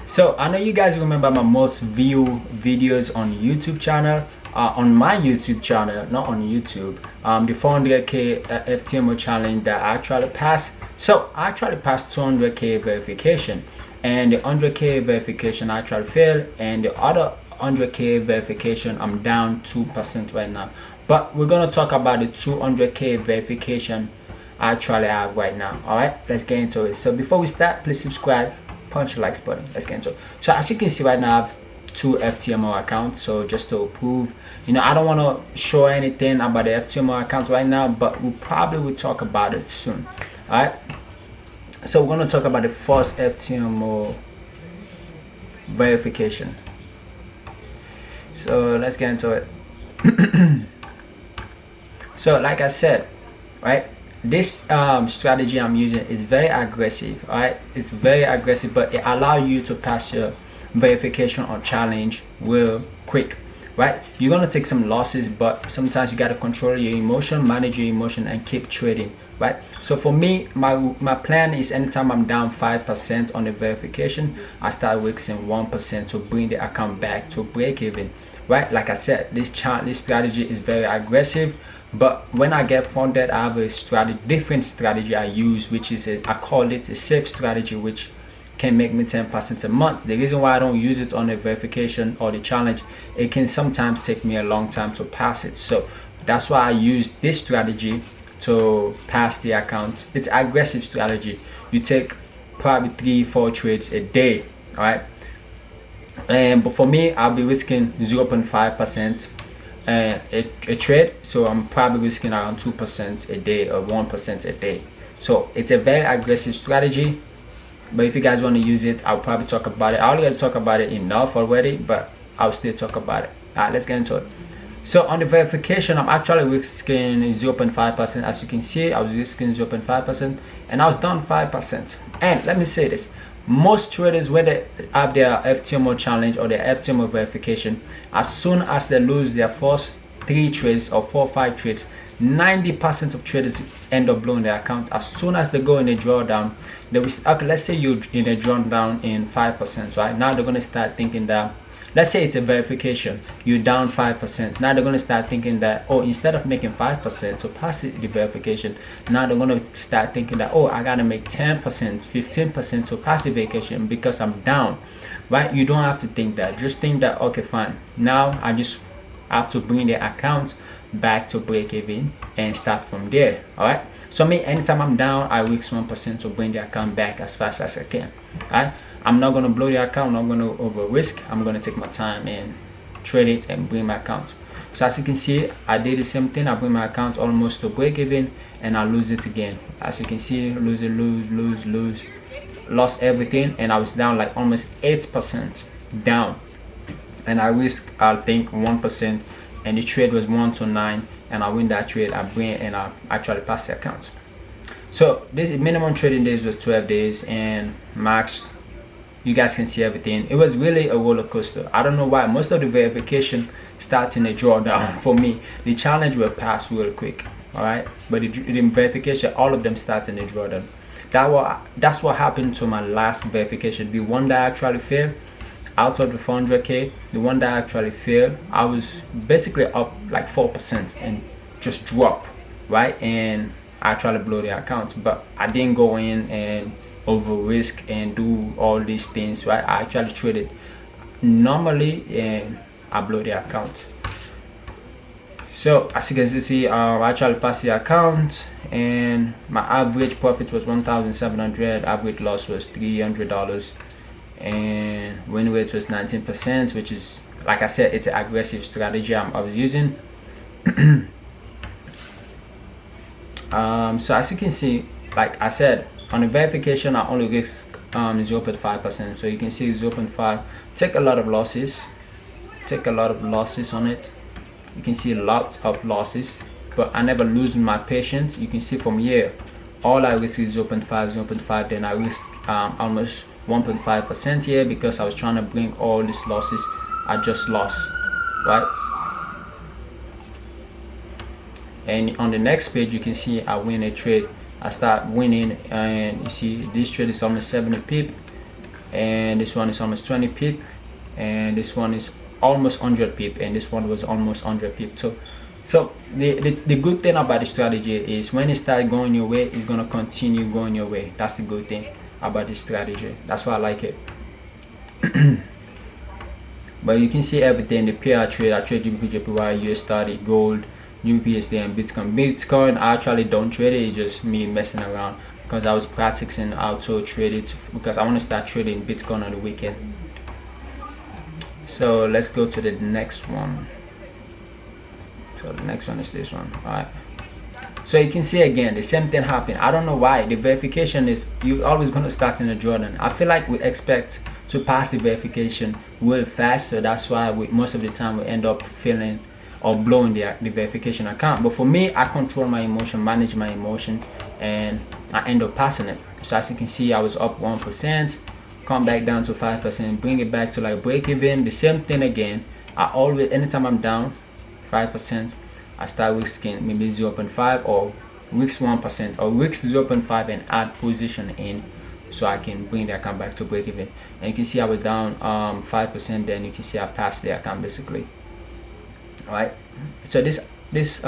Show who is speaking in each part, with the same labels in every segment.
Speaker 1: So I know you guys remember my most viewed videos on YouTube channel, on my YouTube channel, not on YouTube. The 400k Ftmo challenge that I actually passed. So I actually passed 200k verification, and the 100k verification I actually failed, and the other 100k verification I'm down 2% right now. But we're gonna talk about the 200k verification I actually have right now. All right, let's get into it. So before we start, please subscribe, punch the likes button. Let's get into it. So as you can see right now, I have 2 Ftmo accounts. So just to prove, I don't want to show anything about the Ftmo account right now, but we probably will talk about it soon. All right, so we're going to talk about the first Ftmo verification. So let's get into it. So like I said, right, this strategy I'm using is very aggressive. All right, it's very aggressive, but it allows you to pass your verification or challenge real quick. Right, you're gonna take some losses, but sometimes you got to control your emotion, manage your emotion, and keep trading. Right, so for me, my plan is anytime I'm down 5% on the verification, I start risking 1% to bring the account back to break even. Right, like I said, this strategy is very aggressive, but when I get funded, I have a different strategy I use, which is I call it a safe strategy, which can make me 10% a month. The reason why I don't use it on the verification or the challenge, it can sometimes take me a long time to pass it. So that's why I use this strategy to pass the account. It's aggressive strategy. You take probably 3-4 trades a day. All right, but for me, I'll be risking 0.5% a trade, so I'm probably risking around 2% a day or 1% a day. So it's a very aggressive strategy, but if you guys want to use it, I'll probably talk about it. I already talk about it enough already, but I'll still talk about it. All right, let's get into it. So on the verification, I'm actually risking 0.5%. As you can see, I was risking 0.5%, and I was down 5%. And let me say this: most traders, when they have their Ftmo challenge or their Ftmo verification, as soon as they lose their first 3 trades or 4 or 5 trades, 90% of traders end up blowing their account. As soon as they go in a drawdown, they will, okay, let's say you're in a drawdown in 5%, right? Now they're going to start thinking that, let's say it's a verification, you're down 5%. Now they're going to start thinking that, oh, instead of making 5% to pass the verification, now they're going to start thinking that, oh, I got to make 10%, 15% to pass the verification because I'm down, right? You don't have to think that. Just think that, okay, fine, now I just have to bring the account back to break even and start from there. All right, so me, anytime I'm down, I risk 1% to bring the account back as fast as I can. All right, I'm not going to blow the account, I'm not going to over risk. I'm going to take my time and trade it and bring my account. So as you can see, I did the same thing. I bring my account almost to break even and I lose it again. As you can see, lose, lost everything, and I was down like almost 8% down, and I risk, I think, 1%, and the trade was 1 to 9, and I win that trade. I bring it and I actually pass the account. So this minimum trading days was 12 days, and max, you guys can see everything. It was really a roller coaster. I don't know why. Most of the verification starts in a drawdown. For me, the challenge will pass real quick. All right, but the verification, all of them start in a drawdown. That's what happened to my last verification. The one that actually failed, out of the 400k, the one that actually failed, I was basically up like 4% and just drop, right? And I actually blew the account, but I didn't go in and over risk and do all these things, right? I actually traded normally and I blew the account. So as you can see, I actually passed the account, and my average profit was 1,700, average loss was $300, and win rate was 19%, which is, like I said, it's an aggressive strategy I was using. So as you can see, like I said, on the verification I only risk 0.5%. So you can see 0.5, take a lot of losses on it. You can see a lot of losses, but I never lose my patience. You can see from here, all I risk is 0.5, then I risk almost 1.5% here because I was trying to bring all these losses I just lost, right? And on the next page, you can see I win a trade. I start winning, and you see this trade is almost 70 pip, and this one is almost 20 pip, and this one is almost 100 pip, and this one was almost 100 pip. So the good thing about the strategy is when it starts going your way, it's gonna continue going your way. That's the good thing about this strategy. That's why I like it. But you can see everything. The pair I trade GBP, JPY, USD, gold, USD, and Bitcoin. Bitcoin I actually don't trade it. It's just me messing around because I was practicing how to trade it because I want to start trading Bitcoin on the weekend. So let's go to the next one. So the next one is this one. All right. So you can see again the same thing happened. I don't know why. The verification is you always gonna start in a Jordan. I feel like we expect to pass the verification real fast, so that's why most of the time we end up failing or blowing the verification account. But for me, I control my emotion, manage my emotion, and I end up passing it. So as you can see, I was up 1%, come back down to 5%, bring it back to like break even. The same thing again. I always, anytime I'm down 5%, I start risking maybe 0.5 or risk 1% or risk 0.5 and add position in, so I can bring the account back to break even. And you can see I was down 5%. Then you can see I passed the account basically. All right. So this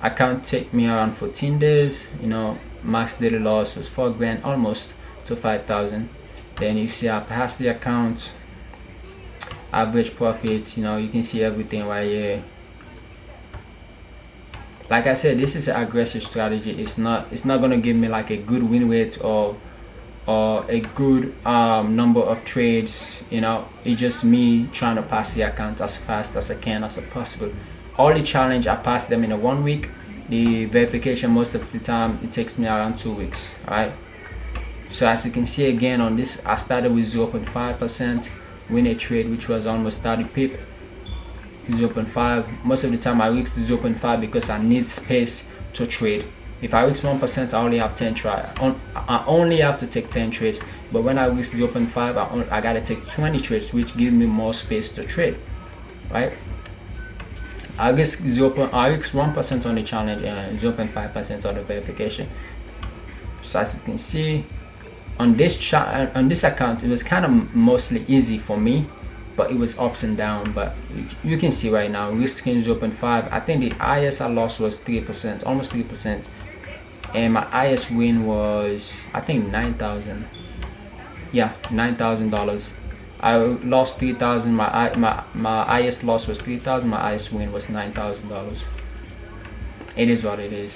Speaker 1: account take me around 14 days. You know, max daily loss was 4 grand, almost to 5,000. Then you see I passed the account. Average profits. You know, you can see everything right here. Like I said, this is an aggressive strategy. It's not gonna give me like a good win rate or a good number of trades. You know, it's just me trying to pass the account as fast as I can as possible. All the challenge I pass them in a 1 week. The verification most of the time it takes me around 2 weeks. All right. So as you can see again on this, I started with 0.5% win a trade, which was almost 30 pip. 0.5. Most of the time I risk 0.5 because I need space to trade. If I risk 1%, I only have 10 try. I only have to take 10 trades. But when I risk 0.5, I gotta take 20 trades, which gives me more space to trade. Right? I risk 1% on the challenge and 0.5% on the verification. So as you can see, on this account, it was kind of mostly easy for me, but it was ups and down. But you can see right now risking 0.5. I think the highest I lost was 3%, almost 3%, and my highest win was I think 9,000. Yeah, $9,000. I lost 3,000. My highest loss was 3,000. My highest win was $9,000. It is what it is.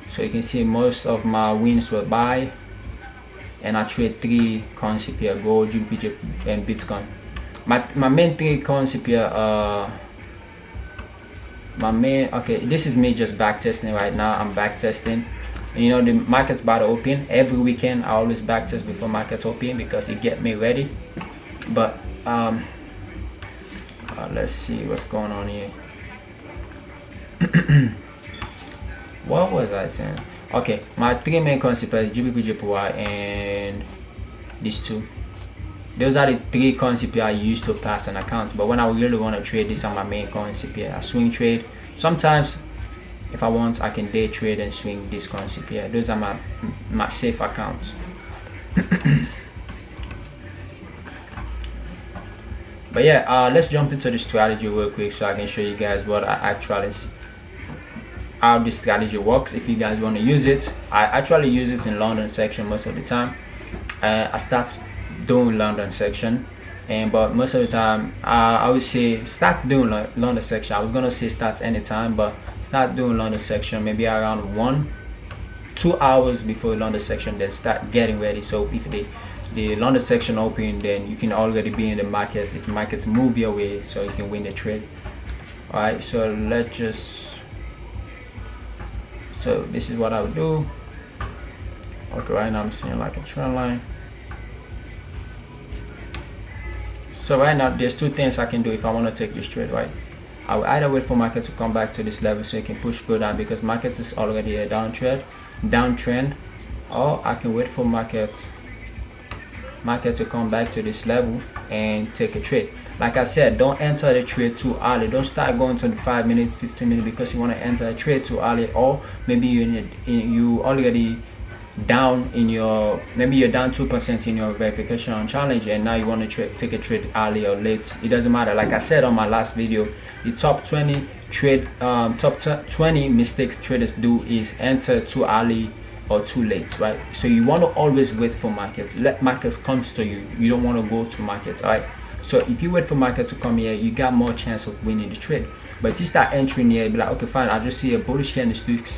Speaker 1: So you can see most of my wins were buy, and I trade 3 currency pair: gold, GBP, and Bitcoin. My main 3 currency pair, okay, this is me just back testing right now. I'm back testing. You know, the market's about to open. Every weekend I always back test before markets open because it get me ready. But let's see what's going on here. What was I saying? Okay, my 3 main currency pairs: GBP, JPY, and these 2. Those are the 3 currency pair I use to pass an account. But when I really want to trade, these are my main currency pair. I swing trade. Sometimes, if I want, I can day trade and swing this currency pair. Those are my safe accounts. But yeah, let's jump into the strategy real quick so I can show you guys what I actually see, how this strategy works. If you guys want to use it, I actually use it in London section most of the time. I start doing London section, but most of the time I would say start doing London section. I was gonna say start anytime, but start doing London section maybe around 1-2 hours before London section, then start getting ready. So if the London section open, then you can already be in the market if the markets move your way, so you can win the trade. All right, so so this is what I would do. Okay, right now I'm seeing like a trend line. So right now there's 2 things I can do if I want to take this trade. Right, I will either wait for market to come back to this level so it can go down because market is already a downtrend, or I can wait for market to come back to this level and take a trade. Like I said, don't enter the trade too early. Don't start going to the 5 minutes, 15 minutes because you want to enter a trade too early, or maybe you already down in your, maybe you're down 2% in your verification on challenge, and now you want to take a trade early or late. It doesn't matter. Like I said on my last video, the top 20 mistakes traders do is enter too early or too late, right? So you want to always wait for markets. Let markets come to you. You don't want to go to markets, all right? So if you wait for market to come here, you got more chance of winning the trade. But if you start entering here, be like, okay, fine, I just see a bullish here in the stocks.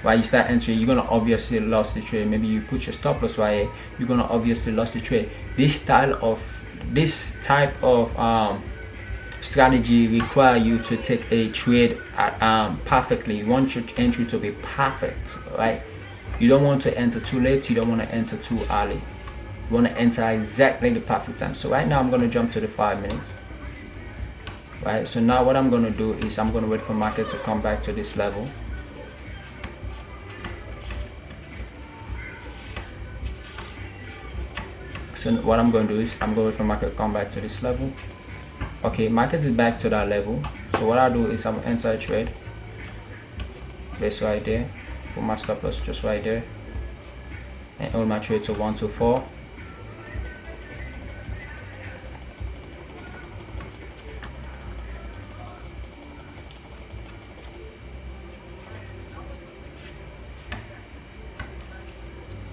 Speaker 1: While you start entering, you're gonna obviously lose the trade. Maybe you put your stop loss right here, you're gonna obviously lose the trade. This type of strategy require you to take a trade perfectly. You want your entry to be perfect, right? You don't want to enter too late, you don't want to enter too early. You want to enter exactly the perfect time. So right now I'm going to jump to the 5 minutes, right? So now what I'm going to do is I'm going to wait for market to come back to this level. So what I'm going to do is I'm going to wait for market to come back to this level. Okay, market is back to that level. So what I'll do is I'll enter a trade. This right there. Put my stop loss just right there. And hold my trade to 124.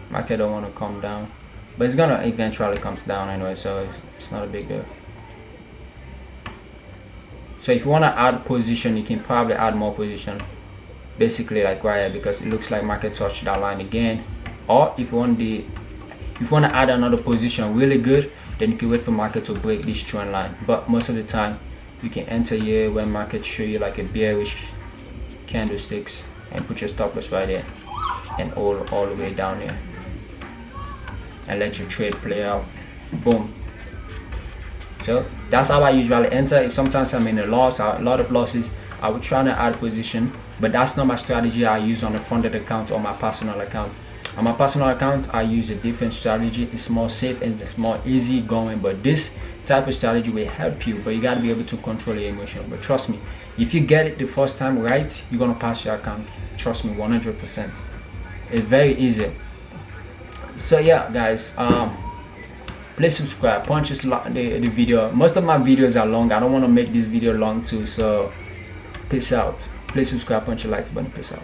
Speaker 1: Market don't want to come down, but it's gonna eventually comes down anyway, so it's not a big deal. So if you want to add position, you can probably add more position, basically like right here, because it looks like market touched that line again. Or if you want to add another position really good, then you can wait for market to break this trend line. But most of the time you can enter here when market show you like a bearish candlesticks and put your stop loss right there and all the way down here and let your trade play out. Boom. So that's how I usually enter. If sometimes I'm in a loss, a lot of losses, I would try to add position, but that's not my strategy I use on the funded account or my personal account. On my personal account, I use a different strategy. It's more safe and it's more easy going, but this type of strategy will help you, but you got to be able to control your emotion. But trust me, if you get it the first time right, you're gonna pass your account. Trust me, 100%. It's very easy. So yeah, guys, please subscribe, punch the video. Most of my videos are long. I don't want to make this video long too, so peace out. Please subscribe, punch the likes button. Peace out.